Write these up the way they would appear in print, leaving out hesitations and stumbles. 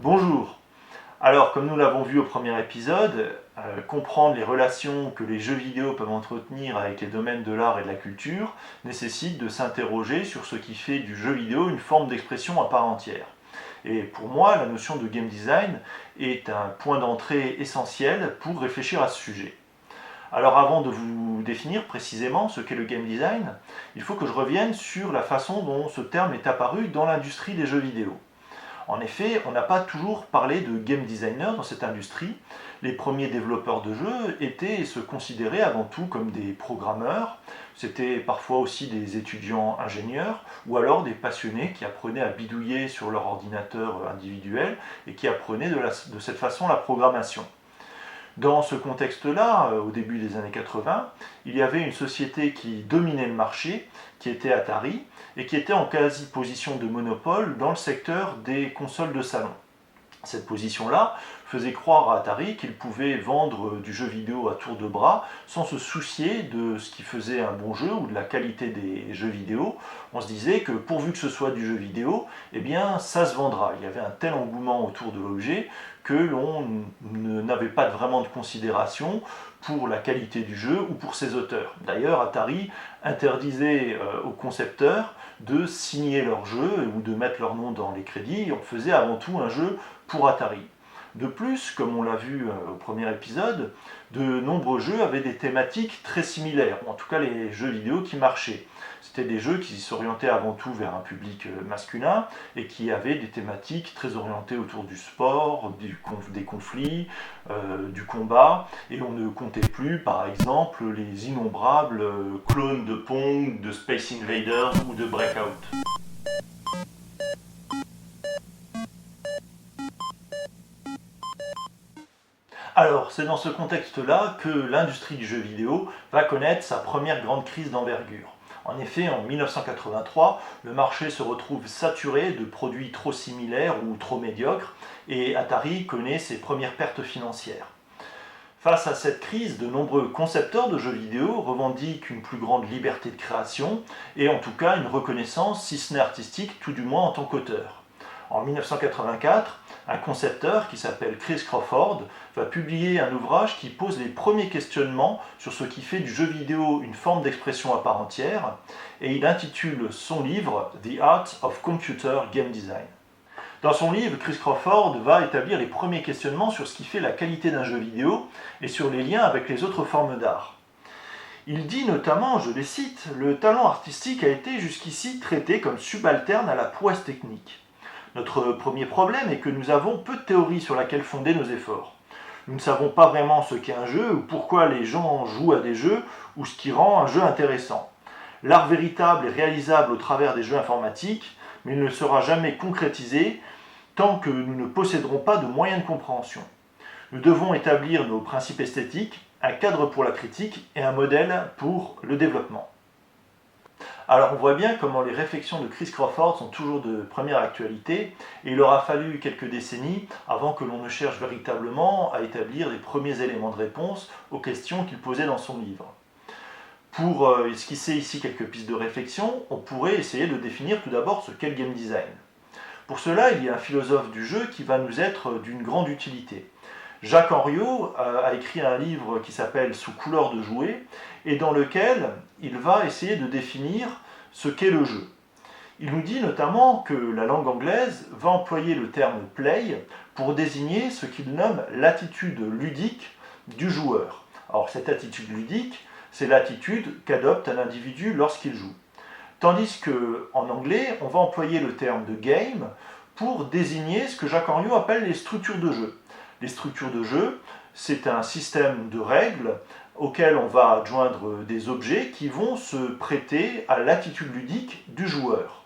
Bonjour. Alors, comme nous l'avons vu au premier épisode, comprendre les relations que les jeux vidéo peuvent entretenir avec les domaines de l'art et de la culture nécessite de s'interroger sur ce qui fait du jeu vidéo une forme d'expression à part entière. Et pour moi, la notion de game design est un point d'entrée essentiel pour réfléchir à ce sujet. Alors avant de vous définir précisément ce qu'est le game design, il faut que je revienne sur la façon dont ce terme est apparu dans l'industrie des jeux vidéo. En effet, on n'a pas toujours parlé de game designer dans cette industrie. Les premiers développeurs de jeux étaient et se considéraient avant tout comme des programmeurs. C'était parfois aussi des étudiants ingénieurs ou alors des passionnés qui apprenaient à bidouiller sur leur ordinateur individuel et qui apprenaient de cette façon la programmation. Dans ce contexte-là, au début des années 80, il y avait une société qui dominait le marché, qui était Atari, et qui était en quasi-position de monopole dans le secteur des consoles de salon. Cette position-là faisait croire à Atari qu'il pouvait vendre du jeu vidéo à tour de bras sans se soucier de ce qui faisait un bon jeu ou de la qualité des jeux vidéo. On se disait que pourvu que ce soit du jeu vidéo, eh bien ça se vendra. Il y avait un tel engouement autour de l'objet que l'on n'avait pas vraiment de considération pour la qualité du jeu ou pour ses auteurs. D'ailleurs, Atari interdisait aux concepteurs de signer leur jeu ou de mettre leur nom dans les crédits. On faisait avant tout un jeu pour Atari. De plus, comme on l'a vu au premier épisode, de nombreux jeux avaient des thématiques très similaires, ou en tout cas les jeux vidéo qui marchaient. C'était des jeux qui s'orientaient avant tout vers un public masculin et qui avaient des thématiques très orientées autour du sport, des conflits, du combat, et on ne comptait plus par exemple les innombrables clones de Pong, de Space Invaders ou de Breakout. Alors, c'est dans ce contexte-là que l'industrie du jeu vidéo va connaître sa première grande crise d'envergure. En effet, en 1983, le marché se retrouve saturé de produits trop similaires ou trop médiocres et Atari connaît ses premières pertes financières. Face à cette crise, de nombreux concepteurs de jeux vidéo revendiquent une plus grande liberté de création et en tout cas une reconnaissance, si ce n'est artistique, tout du moins en tant qu'auteur. En 1984, un concepteur qui s'appelle Chris Crawford va publier un ouvrage qui pose les premiers questionnements sur ce qui fait du jeu vidéo une forme d'expression à part entière, et il intitule son livre The Art of Computer Game Design. Dans son livre, Chris Crawford va établir les premiers questionnements sur ce qui fait la qualité d'un jeu vidéo et sur les liens avec les autres formes d'art. Il dit notamment, je les cite, « Le talent artistique a été jusqu'ici traité comme subalterne à la prouesse technique. Notre premier problème est que nous avons peu de théorie sur laquelle fonder nos efforts. Nous ne savons pas vraiment ce qu'est un jeu ou pourquoi les gens jouent à des jeux ou ce qui rend un jeu intéressant. L'art véritable est réalisable au travers des jeux informatiques, mais il ne sera jamais concrétisé tant que nous ne posséderons pas de moyens de compréhension. Nous devons établir nos principes esthétiques, un cadre pour la critique et un modèle pour le développement. » Alors on voit bien comment les réflexions de Chris Crawford sont toujours de première actualité et il aura fallu quelques décennies avant que l'on ne cherche véritablement à établir les premiers éléments de réponse aux questions qu'il posait dans son livre. Pour esquisser ici quelques pistes de réflexion, on pourrait essayer de définir tout d'abord ce qu'est le game design. Pour cela, il y a un philosophe du jeu qui va nous être d'une grande utilité. Jacques Henriot a écrit un livre qui s'appelle « Sous couleur de jouet » et dans lequel il va essayer de définir ce qu'est le jeu. Il nous dit notamment que la langue anglaise va employer le terme « play » pour désigner ce qu'il nomme l'attitude ludique du joueur. Alors cette attitude ludique, c'est l'attitude qu'adopte un individu lorsqu'il joue. Tandis qu'en anglais, on va employer le terme de « game » pour désigner ce que Jacques Henriot appelle les structures de jeu. Les structures de jeu, c'est un système de règles auquel on va adjoindre des objets qui vont se prêter à l'attitude ludique du joueur.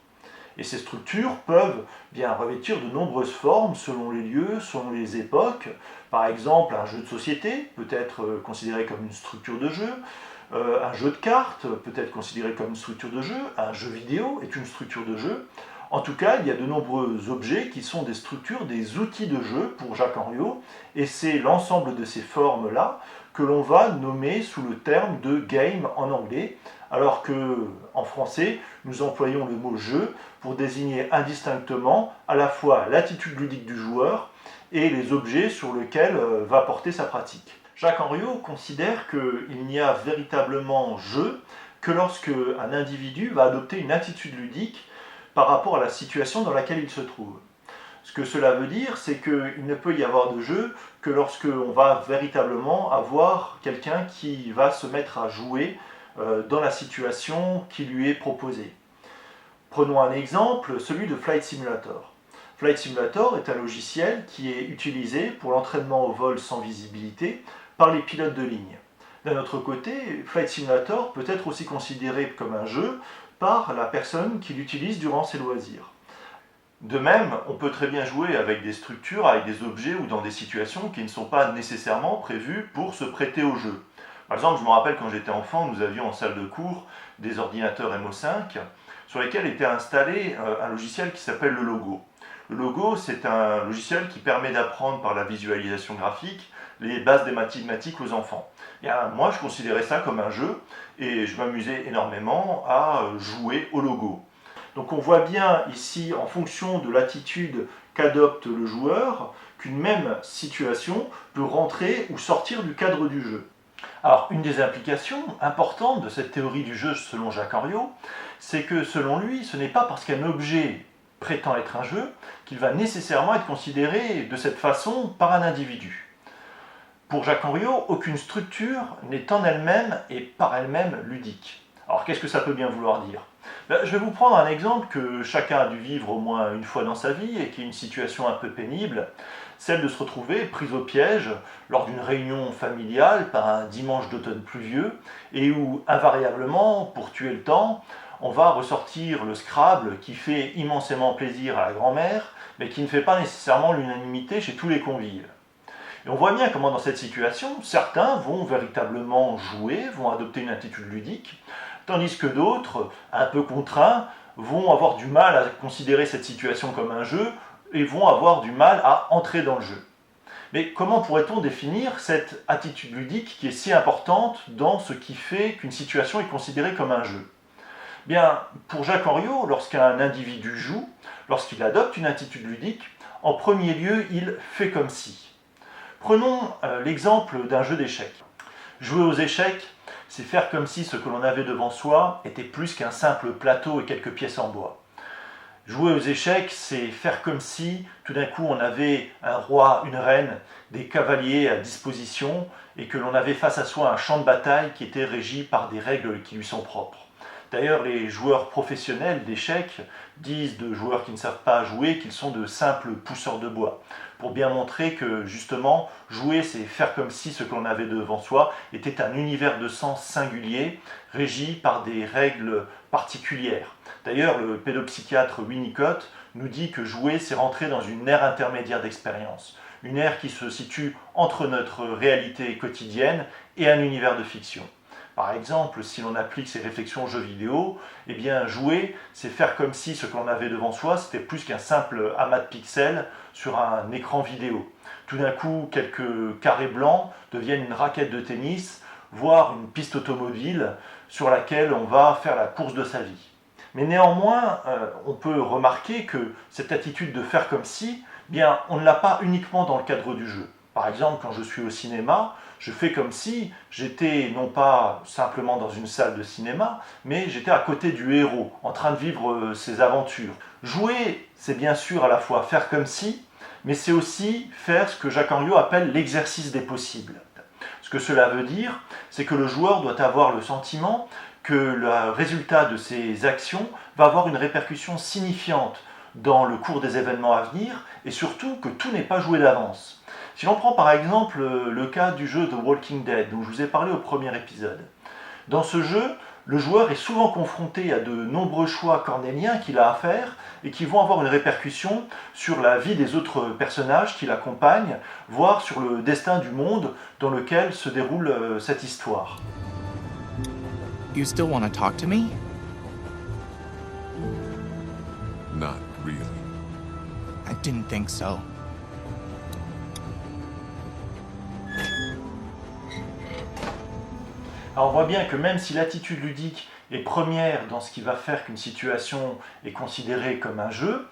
Et ces structures peuvent bien revêtir de nombreuses formes selon les lieux, selon les époques. Par exemple, un jeu de société peut être considéré comme une structure de jeu, un jeu de cartes peut être considéré comme une structure de jeu, un jeu vidéo est une structure de jeu. En tout cas, il y a de nombreux objets qui sont des structures, des outils de jeu pour Jacques Henriot, et c'est l'ensemble de ces formes-là que l'on va nommer sous le terme de game en anglais, alors que en français, nous employons le mot jeu pour désigner indistinctement à la fois l'attitude ludique du joueur et les objets sur lesquels va porter sa pratique. Jacques Henriot considère qu'il n'y a véritablement jeu que lorsque un individu va adopter une attitude ludique par rapport à la situation dans laquelle il se trouve. Ce que cela veut dire, c'est qu'il ne peut y avoir de jeu que lorsque on va véritablement avoir quelqu'un qui va se mettre à jouer dans la situation qui lui est proposée. Prenons un exemple, celui de Flight Simulator. Flight Simulator est un logiciel qui est utilisé pour l'entraînement au vol sans visibilité par les pilotes de ligne. D'un autre côté, Flight Simulator peut être aussi considéré comme un jeu par la personne qui l'utilise durant ses loisirs. De même, on peut très bien jouer avec des structures, avec des objets ou dans des situations qui ne sont pas nécessairement prévues pour se prêter au jeu. Par exemple, je me rappelle quand j'étais enfant, nous avions en salle de cours des ordinateurs MO5 sur lesquels était installé un logiciel qui s'appelle le Logo. Le Logo, c'est un logiciel qui permet d'apprendre par la visualisation graphique les bases des mathématiques aux enfants. Et moi, je considérais ça comme un jeu et je m'amusais énormément à jouer au Logo. Donc on voit bien ici, en fonction de l'attitude qu'adopte le joueur, qu'une même situation peut rentrer ou sortir du cadre du jeu. Alors, une des implications importantes de cette théorie du jeu selon Jacques Henriot, c'est que selon lui, ce n'est pas parce qu'un objet prétend être un jeu qu'il va nécessairement être considéré de cette façon par un individu. Pour Jacques Henriot, aucune structure n'est en elle-même et par elle-même ludique. Alors qu'est-ce que ça peut bien vouloir dire ? Je vais vous prendre un exemple que chacun a dû vivre au moins une fois dans sa vie et qui est une situation un peu pénible, celle de se retrouver prise au piège lors d'une réunion familiale par un dimanche d'automne pluvieux et où, invariablement, pour tuer le temps, on va ressortir le Scrabble qui fait immensément plaisir à la grand-mère, mais qui ne fait pas nécessairement l'unanimité chez tous les convives. Et on voit bien comment dans cette situation, certains vont véritablement jouer, vont adopter une attitude ludique, tandis que d'autres, un peu contraints, vont avoir du mal à considérer cette situation comme un jeu et vont avoir du mal à entrer dans le jeu. Mais comment pourrait-on définir cette attitude ludique qui est si importante dans ce qui fait qu'une situation est considérée comme un jeu ? Bien, pour Jacques Henriot, lorsqu'un individu joue, lorsqu'il adopte une attitude ludique, en premier lieu, il fait comme si. Prenons l'exemple d'un jeu d'échecs. Jouer aux échecs, c'est faire comme si ce que l'on avait devant soi était plus qu'un simple plateau et quelques pièces en bois. Jouer aux échecs, c'est faire comme si tout d'un coup on avait un roi, une reine, des cavaliers à disposition et que l'on avait face à soi un champ de bataille qui était régi par des règles qui lui sont propres. D'ailleurs, les joueurs professionnels d'échecs disent de joueurs qui ne savent pas jouer qu'ils sont de simples pousseurs de bois, pour bien montrer que justement, jouer, c'est faire comme si ce que l'on avait devant soi était un univers de sens singulier, régi par des règles particulières. D'ailleurs, le pédopsychiatre Winnicott nous dit que jouer, c'est rentrer dans une ère intermédiaire d'expérience, une ère qui se situe entre notre réalité quotidienne et un univers de fiction. Par exemple, si l'on applique ces réflexions aux jeux vidéo, eh bien jouer, c'est faire comme si ce que l'on avait devant soi, c'était plus qu'un simple amas de pixels sur un écran vidéo. Tout d'un coup, quelques carrés blancs deviennent une raquette de tennis, voire une piste automobile sur laquelle on va faire la course de sa vie. Mais néanmoins, on peut remarquer que cette attitude de faire comme si, bien, on ne l'a pas uniquement dans le cadre du jeu. Par exemple, quand je suis au cinéma, je fais comme si j'étais non pas simplement dans une salle de cinéma, mais j'étais à côté du héros, en train de vivre ses aventures. Jouer, c'est bien sûr à la fois faire comme si, mais c'est aussi faire ce que Jacques Henriot appelle l'exercice des possibles. Ce que cela veut dire, c'est que le joueur doit avoir le sentiment que le résultat de ses actions va avoir une répercussion signifiante dans le cours des événements à venir, et surtout que tout n'est pas joué d'avance. Si l'on prend par exemple le cas du jeu The Walking Dead, dont je vous ai parlé au premier épisode, dans ce jeu, le joueur est souvent confronté à de nombreux choix cornéliens qu'il a à faire et qui vont avoir une répercussion sur la vie des autres personnages qui l'accompagnent, voire sur le destin du monde dans lequel se déroule cette histoire. You still want to talk to me? Not really. I didn't think so. Alors on voit bien que même si l'attitude ludique est première dans ce qui va faire qu'une situation est considérée comme un jeu,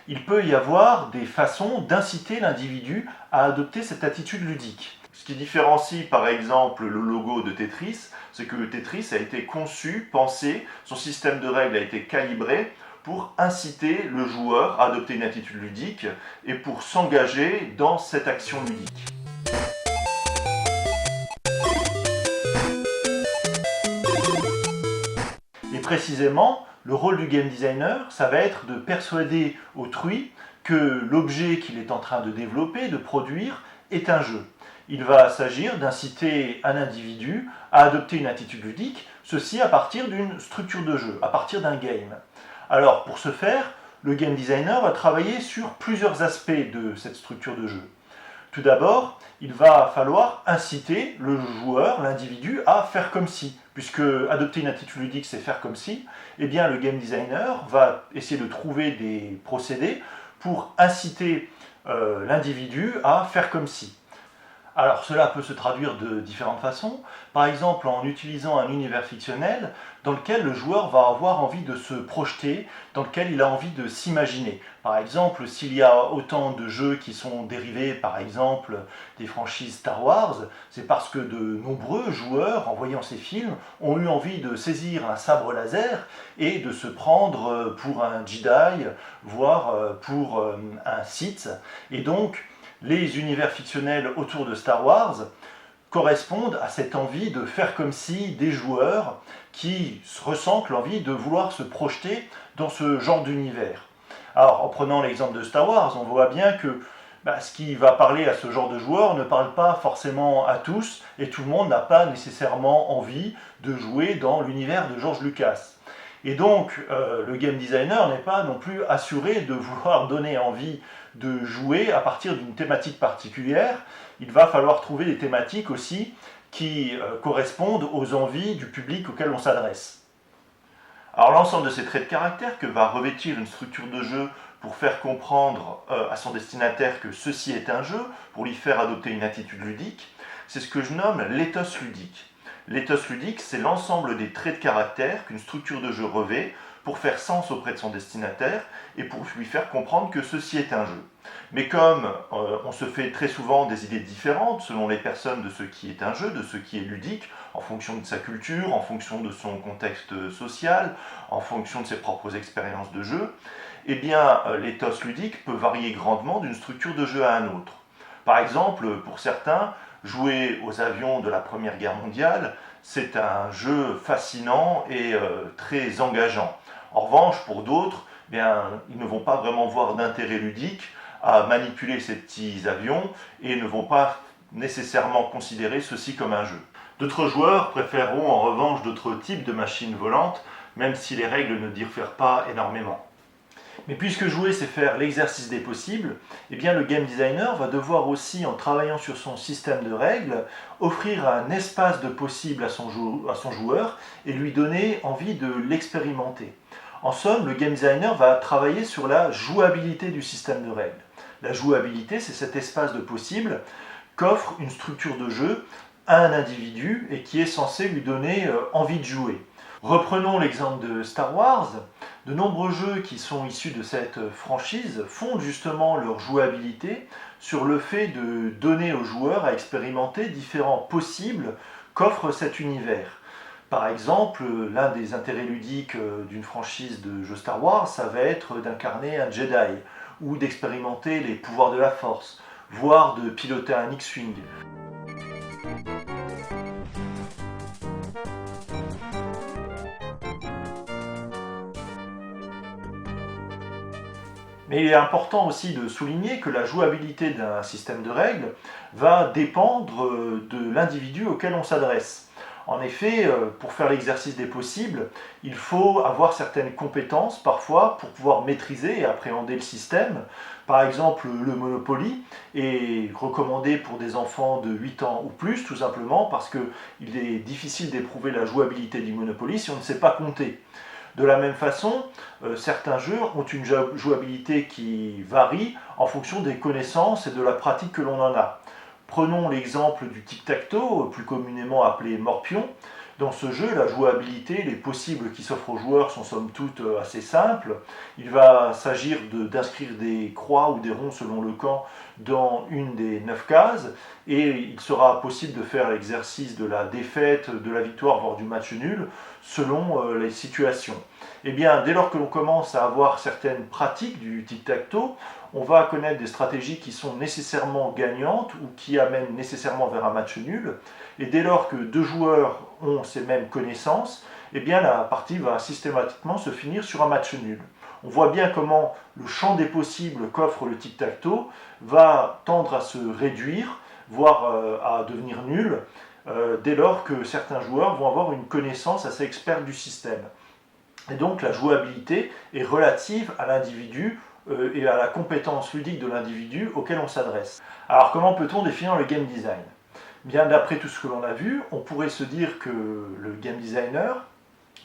il peut y avoir des façons d'inciter l'individu à adopter cette attitude ludique. Ce qui différencie par exemple le logo de Tetris, c'est que le Tetris a été conçu, pensé, son système de règles a été calibré pour inciter le joueur à adopter une attitude ludique et pour s'engager dans cette action ludique. Et précisément, le rôle du game designer, ça va être de persuader autrui que l'objet qu'il est en train de développer, de produire, est un jeu. Il va s'agir d'inciter un individu à adopter une attitude ludique, ceci à partir d'une structure de jeu, à partir d'un game. Alors, pour ce faire, le game designer va travailler sur plusieurs aspects de cette structure de jeu. Tout d'abord, il va falloir inciter le joueur, l'individu, à faire comme si. Puisque adopter une attitude ludique, c'est faire comme si, eh bien le game designer va essayer de trouver des procédés pour inciter l'individu à faire comme si. Alors cela peut se traduire de différentes façons, par exemple en utilisant un univers fictionnel dans lequel le joueur va avoir envie de se projeter, dans lequel il a envie de s'imaginer. Par exemple, s'il y a autant de jeux qui sont dérivés par exemple des franchises Star Wars, c'est parce que de nombreux joueurs, en voyant ces films, ont eu envie de saisir un sabre laser et de se prendre pour un Jedi, voire pour un Sith. Et donc, les univers fictionnels autour de Star Wars correspondent à cette envie de faire comme si des joueurs qui ressentent l'envie de vouloir se projeter dans ce genre d'univers. Alors, en prenant l'exemple de Star Wars, on voit bien que ce qui va parler à ce genre de joueurs ne parle pas forcément à tous, et tout le monde n'a pas nécessairement envie de jouer dans l'univers de George Lucas. Et donc, le game designer n'est pas non plus assuré de vouloir donner envie de jouer à partir d'une thématique particulière. Il va falloir trouver des thématiques aussi qui correspondent aux envies du public auquel on s'adresse. Alors l'ensemble de ces traits de caractère que va revêtir une structure de jeu pour faire comprendre à son destinataire que ceci est un jeu, pour lui faire adopter une attitude ludique, c'est ce que je nomme l'éthos ludique. L'éthos ludique, c'est l'ensemble des traits de caractère qu'une structure de jeu revêt pour faire sens auprès de son destinataire et pour lui faire comprendre que ceci est un jeu. Mais comme on se fait très souvent des idées différentes selon les personnes de ce qui est un jeu, de ce qui est ludique, en fonction de sa culture, en fonction de son contexte social, en fonction de ses propres expériences de jeu, eh bien l'éthos ludique peut varier grandement d'une structure de jeu à un autre. Par exemple, pour certains, jouer aux avions de la Première Guerre mondiale, c'est un jeu fascinant et très engageant. En revanche, pour d'autres, ils ne vont pas vraiment voir d'intérêt ludique à manipuler ces petits avions et ne vont pas nécessairement considérer ceci comme un jeu. D'autres joueurs préféreront en revanche d'autres types de machines volantes, même si les règles ne diffèrent pas énormément. Mais puisque jouer c'est faire l'exercice des possibles, eh bien le game designer va devoir aussi, en travaillant sur son système de règles, offrir un espace de possible à son joueur et lui donner envie de l'expérimenter. En somme, le game designer va travailler sur la jouabilité du système de règles. La jouabilité, c'est cet espace de possible qu'offre une structure de jeu à un individu et qui est censé lui donner envie de jouer. Reprenons l'exemple de Star Wars. De nombreux jeux qui sont issus de cette franchise fondent justement leur jouabilité sur le fait de donner aux joueurs à expérimenter différents possibles qu'offre cet univers. Par exemple, l'un des intérêts ludiques d'une franchise de jeux Star Wars, ça va être d'incarner un Jedi, ou d'expérimenter les pouvoirs de la Force, voire de piloter un X-Wing. Mais il est important aussi de souligner que la jouabilité d'un système de règles va dépendre de l'individu auquel on s'adresse. En effet, pour faire l'exercice des possibles, il faut avoir certaines compétences parfois pour pouvoir maîtriser et appréhender le système. Par exemple, le Monopoly est recommandé pour des enfants de 8 ans ou plus, tout simplement parce qu'il est difficile d'éprouver la jouabilité du Monopoly si on ne sait pas compter. De la même façon, certains jeux ont une jouabilité qui varie en fonction des connaissances et de la pratique que l'on en a. Prenons l'exemple du tic-tac-toe, plus communément appelé morpion. Dans ce jeu, la jouabilité, les possibles qui s'offrent aux joueurs sont somme toute assez simples. Il va s'agir d'inscrire des croix ou des ronds selon le camp dans une des 9 cases, et il sera possible de faire l'exercice de la défaite, de la victoire, voire du match nul, selon les situations. Et bien, dès lors que l'on commence à avoir certaines pratiques du tic-tac-toe, on va connaître des stratégies qui sont nécessairement gagnantes ou qui amènent nécessairement vers un match nul. Et dès lors que deux joueurs ont ces mêmes connaissances, eh bien la partie va systématiquement se finir sur un match nul. On voit bien comment le champ des possibles qu'offre le tic-tac-toe va tendre à se réduire, voire à devenir nul, dès lors que certains joueurs vont avoir une connaissance assez experte du système. Et donc la jouabilité est relative à l'individu et à la compétence ludique de l'individu auquel on s'adresse. Alors comment peut-on définir le game design ? Bien, d'après tout ce que l'on a vu, on pourrait se dire que le game designer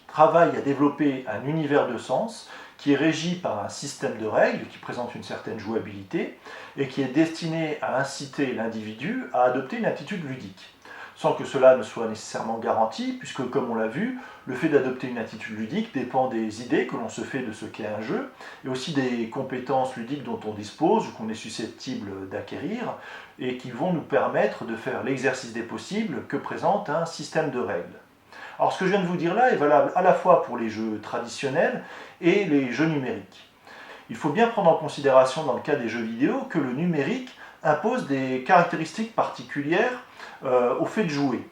travaille à développer un univers de sens qui est régi par un système de règles qui présente une certaine jouabilité et qui est destiné à inciter l'individu à adopter une attitude ludique. Sans que cela ne soit nécessairement garanti, puisque comme on l'a vu, le fait d'adopter une attitude ludique dépend des idées que l'on se fait de ce qu'est un jeu, et aussi des compétences ludiques dont on dispose ou qu'on est susceptible d'acquérir, et qui vont nous permettre de faire l'exercice des possibles que présente un système de règles. Alors ce que je viens de vous dire là est valable à la fois pour les jeux traditionnels et les jeux numériques. Il faut bien prendre en considération dans le cas des jeux vidéo que le numérique impose des caractéristiques particulières au fait de jouer.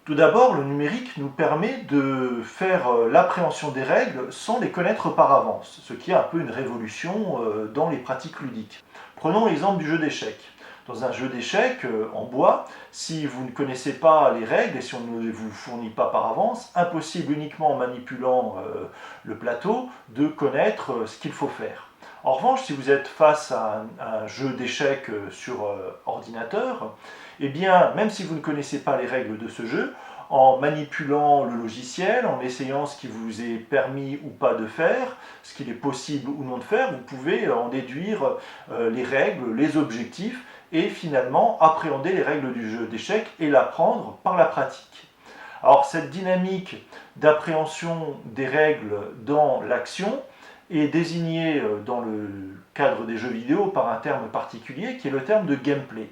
Tout d'abord, le numérique nous permet de faire l'appréhension des règles sans les connaître par avance, ce qui est un peu une révolution dans les pratiques ludiques. Prenons l'exemple du jeu d'échecs. Dans un jeu d'échecs en bois, si vous ne connaissez pas les règles et si on ne vous fournit pas par avance, impossible uniquement en manipulant le plateau de connaître ce qu'il faut faire. En revanche, si vous êtes face à un jeu d'échecs sur ordinateur, eh bien, même si vous ne connaissez pas les règles de ce jeu, en manipulant le logiciel, en essayant ce qui vous est permis ou pas de faire, ce qu'il est possible ou non de faire, vous pouvez en déduire les règles, les objectifs, et finalement appréhender les règles du jeu d'échecs et l'apprendre par la pratique. Alors cette dynamique d'appréhension des règles dans l'action est désignée dans le cadre des jeux vidéo par un terme particulier qui est le terme de gameplay.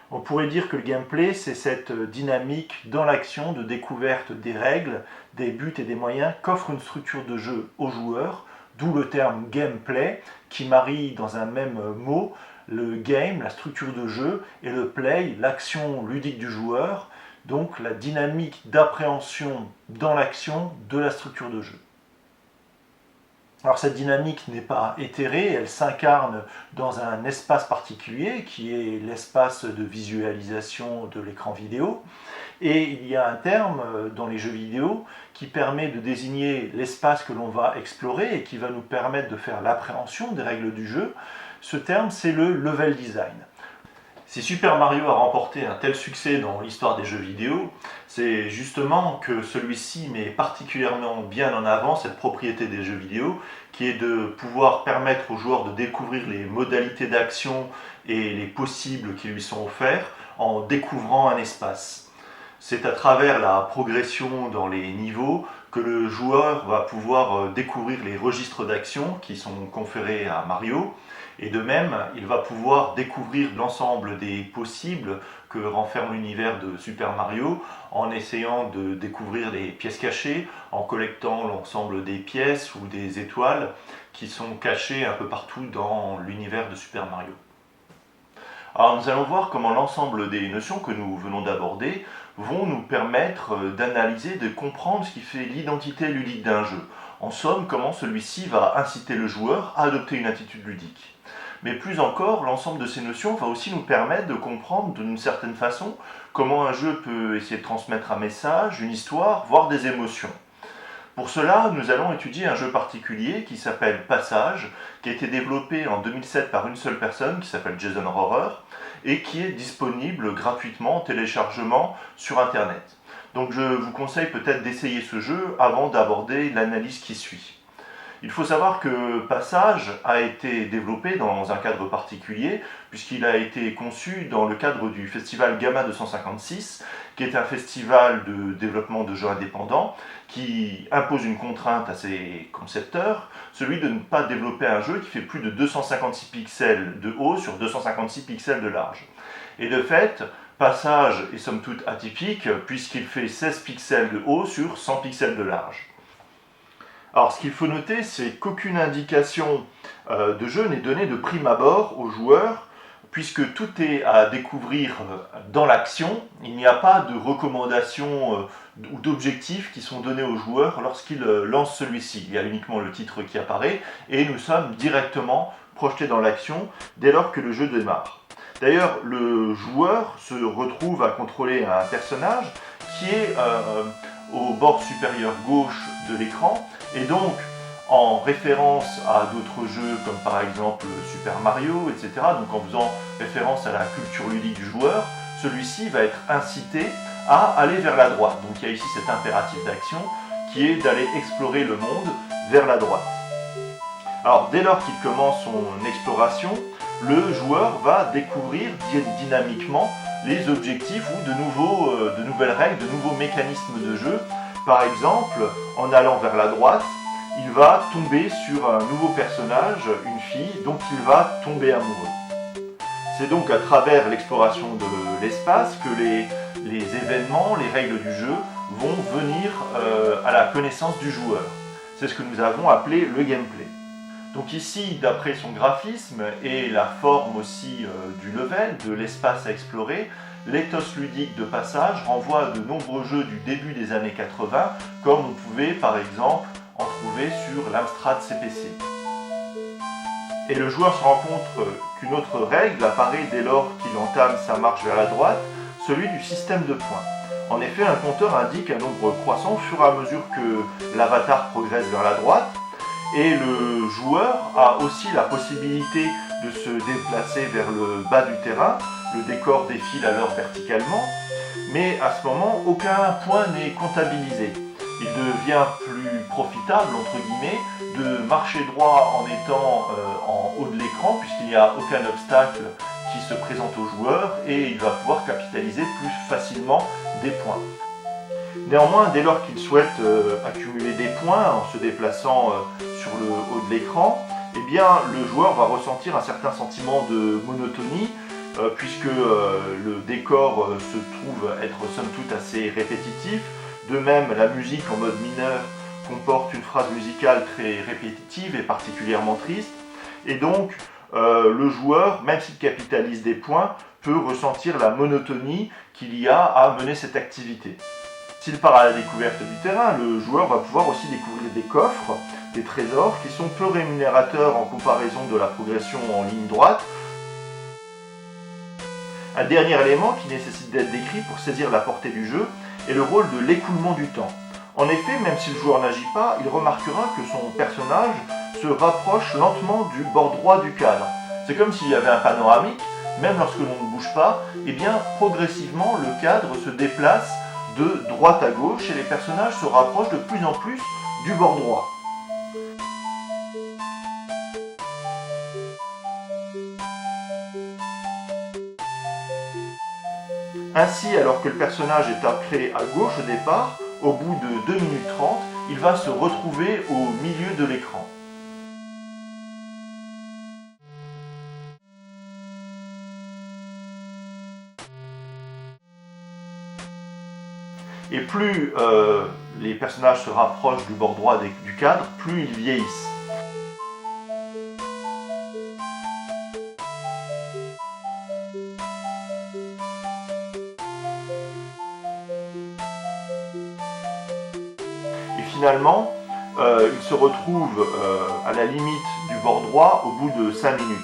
On pourrait dire que le gameplay, c'est cette dynamique dans l'action de découverte des règles, des buts et des moyens qu'offre une structure de jeu aux joueurs, d'où le terme gameplay qui marie dans un même mot le game, la structure de jeu, et le play, l'action ludique du joueur, donc la dynamique d'appréhension dans l'action de la structure de jeu. Alors cette dynamique n'est pas éthérée, elle s'incarne dans un espace particulier qui est l'espace de visualisation de l'écran vidéo, et il y a un terme dans les jeux vidéo qui permet de désigner l'espace que l'on va explorer et qui va nous permettre de faire l'appréhension des règles du jeu. Ce terme, c'est le level design. Si Super Mario a remporté un tel succès dans l'histoire des jeux vidéo, c'est justement que celui-ci met particulièrement bien en avant cette propriété des jeux vidéo, qui est de pouvoir permettre aux joueurs de découvrir les modalités d'action et les possibles qui lui sont offerts en découvrant un espace. C'est à travers la progression dans les niveaux que le joueur va pouvoir découvrir les registres d'action qui sont conférés à Mario, et de même, il va pouvoir découvrir l'ensemble des possibles que renferme l'univers de Super Mario en essayant de découvrir les pièces cachées, en collectant l'ensemble des pièces ou des étoiles qui sont cachées un peu partout dans l'univers de Super Mario. Alors nous allons voir comment l'ensemble des notions que nous venons d'aborder vont nous permettre d'analyser, de comprendre ce qui fait l'identité ludique d'un jeu. En somme, comment celui-ci va inciter le joueur à adopter une attitude ludique. Mais plus encore, l'ensemble de ces notions va aussi nous permettre de comprendre d'une certaine façon comment un jeu peut essayer de transmettre un message, une histoire, voire des émotions. Pour cela, nous allons étudier un jeu particulier qui s'appelle Passage, qui a été développé en 2007 par une seule personne, qui s'appelle Jason Rohrer, et qui est disponible gratuitement en téléchargement sur Internet. Donc je vous conseille peut-être d'essayer ce jeu avant d'aborder l'analyse qui suit. Il faut savoir que Passage a été développé dans un cadre particulier, puisqu'il a été conçu dans le cadre du festival Gamma 256, qui est un festival de développement de jeux indépendants, qui impose une contrainte à ses concepteurs, celui de ne pas développer un jeu qui fait plus de 256 pixels de haut sur 256 pixels de large. Et de fait, Passage est somme toute atypique, puisqu'il fait 16 pixels de haut sur 100 pixels de large. Alors ce qu'il faut noter, c'est qu'aucune indication de jeu n'est donnée de prime abord aux joueurs, puisque tout est à découvrir dans l'action. Il n'y a pas de recommandations ou d'objectifs qui sont donnés aux joueurs lorsqu'ils lancent celui-ci. Il y a uniquement le titre qui apparaît, et nous sommes directement projetés dans l'action dès lors que le jeu démarre. D'ailleurs, le joueur se retrouve à contrôler un personnage qui est au bord supérieur gauche de l'écran, et donc en référence à d'autres jeux comme par exemple Super Mario, etc., donc en faisant référence à la culture ludique du joueur, celui-ci va être incité à aller vers la droite. Donc il y a ici cet impératif d'action qui est d'aller explorer le monde vers la droite. Alors dès lors qu'il commence son exploration, le joueur va découvrir dynamiquement les objectifs ou de nouvelles règles, de nouveaux mécanismes de jeu. Par exemple, en allant vers la droite, il va tomber sur un nouveau personnage, une fille, dont il va tomber amoureux. C'est donc à travers l'exploration de l'espace que les événements, les règles du jeu vont venir à la connaissance du joueur. C'est ce que nous avons appelé le gameplay. Donc ici, d'après son graphisme et la forme aussi du level, de l'espace à explorer, l'éthos ludique de Passage renvoie à de nombreux jeux du début des années 80, comme on pouvait par exemple en trouver sur l'Amstrad CPC. Et le joueur se rend compte qu'une autre règle apparaît dès lors qu'il entame sa marche vers la droite, celui du système de points. En effet, un compteur indique un nombre croissant au fur et à mesure que l'avatar progresse vers la droite, et le joueur a aussi la possibilité de se déplacer vers le bas du terrain. Le décor défile alors verticalement, mais à ce moment, aucun point n'est comptabilisé. Il devient plus profitable, entre guillemets, de marcher droit en étant en haut de l'écran, puisqu'il n'y a aucun obstacle qui se présente au joueur, et il va pouvoir capitaliser plus facilement des points. Néanmoins, dès lors qu'il souhaite accumuler des points en se déplaçant sur le haut de l'écran, eh bien, le joueur va ressentir un certain sentiment de monotonie, puisque le décor se trouve être somme toute assez répétitif. De même, la musique en mode mineur comporte une phrase musicale très répétitive et particulièrement triste. Et donc, le joueur, même s'il capitalise des points, peut ressentir la monotonie qu'il y a à mener cette activité. S'il part à la découverte du terrain, le joueur va pouvoir aussi découvrir des coffres, des trésors qui sont peu rémunérateurs en comparaison de la progression en ligne droite. Un dernier élément qui nécessite d'être décrit pour saisir la portée du jeu est le rôle de l'écoulement du temps. En effet, même si le joueur n'agit pas, il remarquera que son personnage se rapproche lentement du bord droit du cadre. C'est comme s'il y avait un panoramique, même lorsque l'on ne bouge pas, et bien progressivement le cadre se déplace de droite à gauche et les personnages se rapprochent de plus en plus du bord droit. Ainsi, alors que le personnage est ancré à gauche au départ, au bout de 2 minutes 30, il va se retrouver au milieu de l'écran. Et plus les personnages se rapprochent du bord droit du cadre, plus ils vieillissent. Et finalement, il se retrouve à la limite du bord droit au bout de 5 minutes.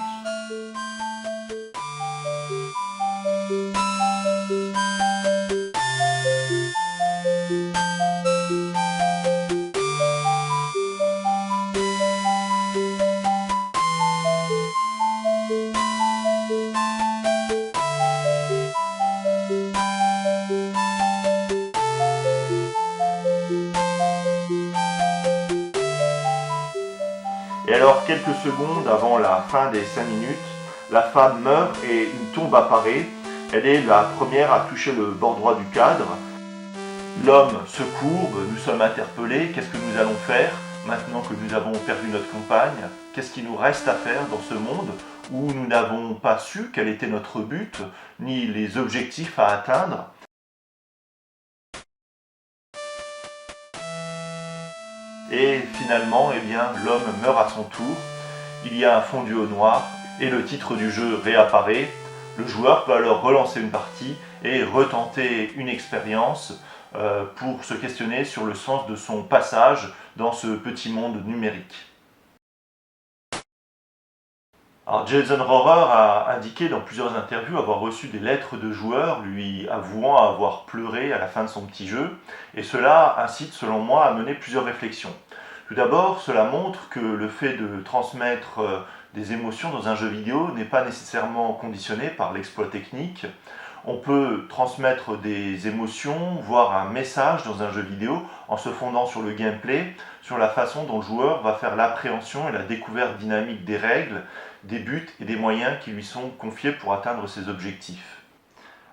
alors, quelques secondes avant la fin des 5 minutes, la femme meurt et une tombe apparaît. Elle est la première à toucher le bord droit du cadre. L'homme se courbe, nous sommes interpellés. Qu'est-ce que nous allons faire maintenant que nous avons perdu notre compagne? Qu'est-ce qu'il nous reste à faire dans ce monde où nous n'avons pas su quel était notre but, ni les objectifs à atteindre? Et finalement, eh bien, l'homme meurt à son tour. Il y a un fondu au noir et le titre du jeu réapparaît. Le joueur peut alors relancer une partie et retenter une expérience pour se questionner sur le sens de son passage dans ce petit monde numérique. Alors Jason Rohrer a indiqué dans plusieurs interviews avoir reçu des lettres de joueurs lui avouant avoir pleuré à la fin de son petit jeu, et cela incite selon moi à mener plusieurs réflexions. Tout d'abord, cela montre que le fait de transmettre des émotions dans un jeu vidéo n'est pas nécessairement conditionné par l'exploit technique. On peut transmettre des émotions, voire un message dans un jeu vidéo en se fondant sur le gameplay, sur la façon dont le joueur va faire l'appréhension et la découverte dynamique des règles, des buts et des moyens qui lui sont confiés pour atteindre ses objectifs.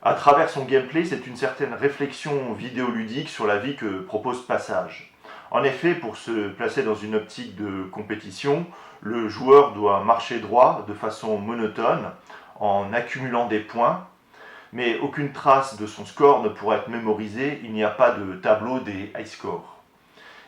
À travers son gameplay, c'est une certaine réflexion vidéoludique sur la vie que propose Passage. En effet, pour se placer dans une optique de compétition, le joueur doit marcher droit de façon monotone en accumulant des points, mais aucune trace de son score ne pourra être mémorisée, il n'y a pas de tableau des high scores.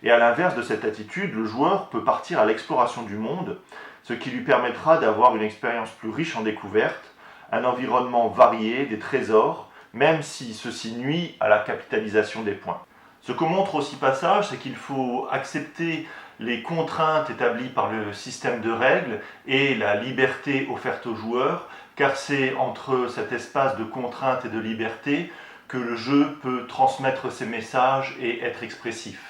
Et à l'inverse de cette attitude, le joueur peut partir à l'exploration du monde, ce qui lui permettra d'avoir une expérience plus riche en découvertes, un environnement varié, des trésors, même si ceci nuit à la capitalisation des points. Ce que montre aussi Passage, c'est qu'il faut accepter les contraintes établies par le système de règles et la liberté offerte aux joueurs, car c'est entre cet espace de contraintes et de liberté que le jeu peut transmettre ses messages et être expressif.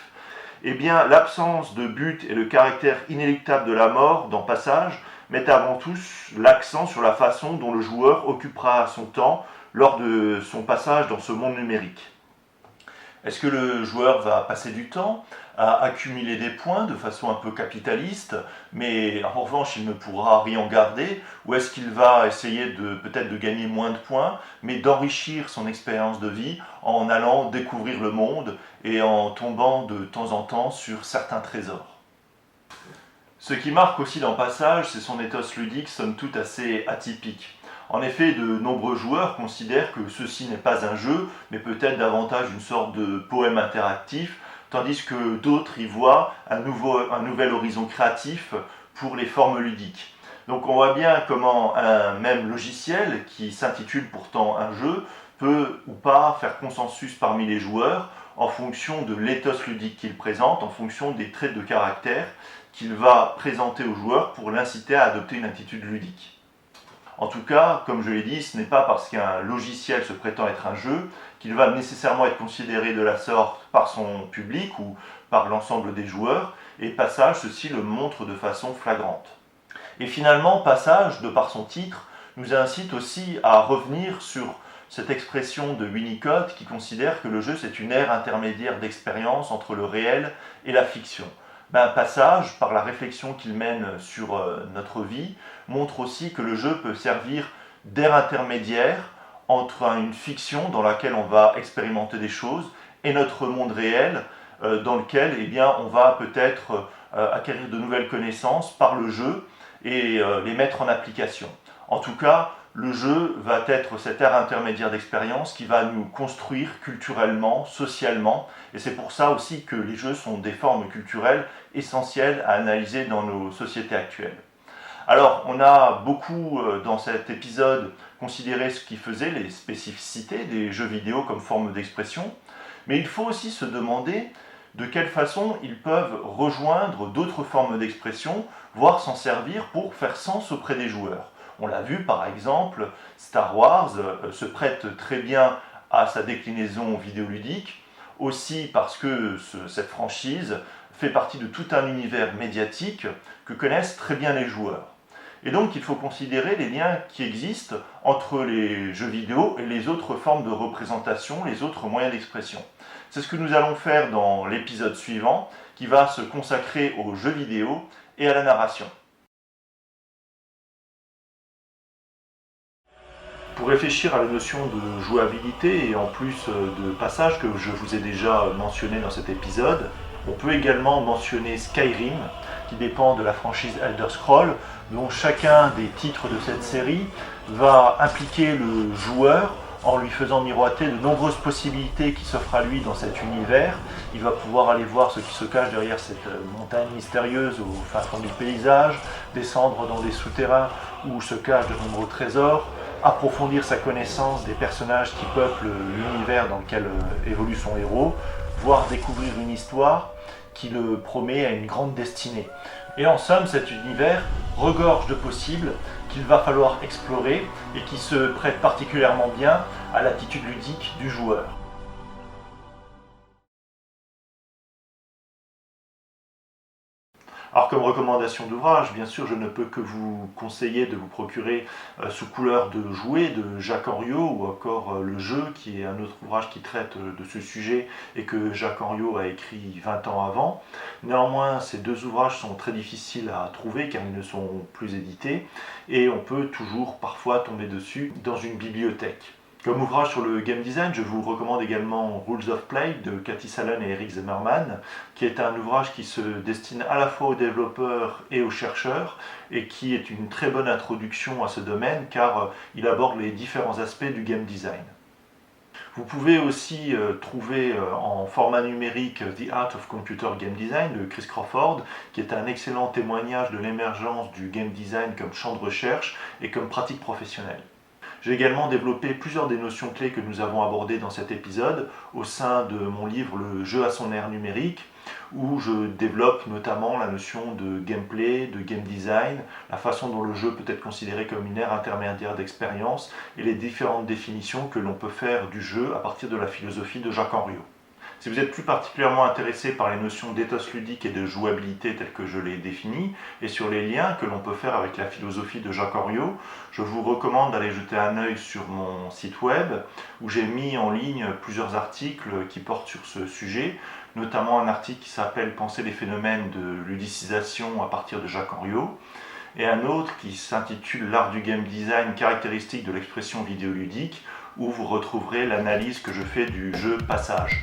Eh bien, l'absence de but et le caractère inéluctable de la mort dans Passage mettent avant tout l'accent sur la façon dont le joueur occupera son temps lors de son passage dans ce monde numérique. Est-ce que le joueur va passer du temps à accumuler des points de façon un peu capitaliste, mais en revanche il ne pourra rien garder, ou est-ce qu'il va essayer peut-être de gagner moins de points, mais d'enrichir son expérience de vie en allant découvrir le monde et en tombant de temps en temps sur certains trésors? Ce qui marque aussi dans Passage, c'est son ethos ludique somme toute assez atypique. En effet, de nombreux joueurs considèrent que ceci n'est pas un jeu, mais peut-être davantage une sorte de poème interactif, tandis que d'autres y voient un nouvel horizon créatif pour les formes ludiques. Donc on voit bien comment un même logiciel, qui s'intitule pourtant un jeu, peut ou pas faire consensus parmi les joueurs en fonction de l'éthos ludique qu'il présente, en fonction des traits de caractère qu'il va présenter aux joueurs pour l'inciter à adopter une attitude ludique. En tout cas, comme je l'ai dit, ce n'est pas parce qu'un logiciel se prétend être un jeu qu'il va nécessairement être considéré de la sorte par son public ou par l'ensemble des joueurs, et Passage, ceci le montre de façon flagrante. Et finalement, Passage, de par son titre, nous incite aussi à revenir sur cette expression de Winnicott qui considère que le jeu c'est une ère intermédiaire d'expérience entre le réel et la fiction. Passage, par la réflexion qu'il mène sur notre vie, montre aussi que le jeu peut servir d'aire intermédiaire entre une fiction dans laquelle on va expérimenter des choses et notre monde réel dans lequel on va peut-être acquérir de nouvelles connaissances par le jeu et les mettre en application. En tout cas, le jeu va être cette ère intermédiaire d'expérience qui va nous construire culturellement, socialement, et c'est pour ça aussi que les jeux sont des formes culturelles essentielles à analyser dans nos sociétés actuelles. Alors, on a beaucoup dans cet épisode considéré ce qui faisait les spécificités des jeux vidéo comme forme d'expression, mais il faut aussi se demander de quelle façon ils peuvent rejoindre d'autres formes d'expression, voire s'en servir pour faire sens auprès des joueurs. On l'a vu par exemple, Star Wars se prête très bien à sa déclinaison vidéoludique, aussi parce que cette franchise fait partie de tout un univers médiatique que connaissent très bien les joueurs. Et donc il faut considérer les liens qui existent entre les jeux vidéo et les autres formes de représentation, les autres moyens d'expression. C'est ce que nous allons faire dans l'épisode suivant, qui va se consacrer aux jeux vidéo et à la narration. Pour réfléchir à la notion de jouabilité et en plus de passage que je vous ai déjà mentionné dans cet épisode, on peut également mentionner Skyrim, qui dépend de la franchise Elder Scrolls, dont chacun des titres de cette série va impliquer le joueur en lui faisant miroiter de nombreuses possibilités qui s'offrent à lui dans cet univers. Il va pouvoir aller voir ce qui se cache derrière cette montagne mystérieuse au fin fond du paysage, descendre dans des souterrains où se cachent de nombreux trésors, approfondir sa connaissance des personnages qui peuplent l'univers dans lequel évolue son héros, voire découvrir une histoire qui le promet à une grande destinée. Et en somme, cet univers regorge de possibles qu'il va falloir explorer et qui se prête particulièrement bien à l'attitude ludique du joueur. Alors comme recommandation d'ouvrage, bien sûr, je ne peux que vous conseiller de vous procurer Sous couleur de jouets de Jacques Henriot ou encore Le Jeu, qui est un autre ouvrage qui traite de ce sujet et que Jacques Henriot a écrit 20 ans avant. Néanmoins, ces deux ouvrages sont très difficiles à trouver car ils ne sont plus édités et on peut toujours parfois tomber dessus dans une bibliothèque. Comme ouvrage sur le game design, je vous recommande également Rules of Play de Cathy Salen et Eric Zimmerman, qui est un ouvrage qui se destine à la fois aux développeurs et aux chercheurs, et qui est une très bonne introduction à ce domaine, car il aborde les différents aspects du game design. Vous pouvez aussi trouver en format numérique The Art of Computer Game Design de Chris Crawford, qui est un excellent témoignage de l'émergence du game design comme champ de recherche et comme pratique professionnelle. J'ai également développé plusieurs des notions clés que nous avons abordées dans cet épisode au sein de mon livre Le jeu à son ère numérique, où je développe notamment la notion de gameplay, de game design, la façon dont le jeu peut être considéré comme une ère intermédiaire d'expérience et les différentes définitions que l'on peut faire du jeu à partir de la philosophie de Jacques Henriot. Si vous êtes plus particulièrement intéressé par les notions d'éthos ludique et de jouabilité telles que je les définis, et sur les liens que l'on peut faire avec la philosophie de Jacques Henriot, je vous recommande d'aller jeter un œil sur mon site web, où j'ai mis en ligne plusieurs articles qui portent sur ce sujet, notamment un article qui s'appelle « Penser les phénomènes de ludicisation à partir de Jacques Henriot », et un autre qui s'intitule « L'art du game design, caractéristique de l'expression vidéoludique », où vous retrouverez l'analyse que je fais du jeu Passage.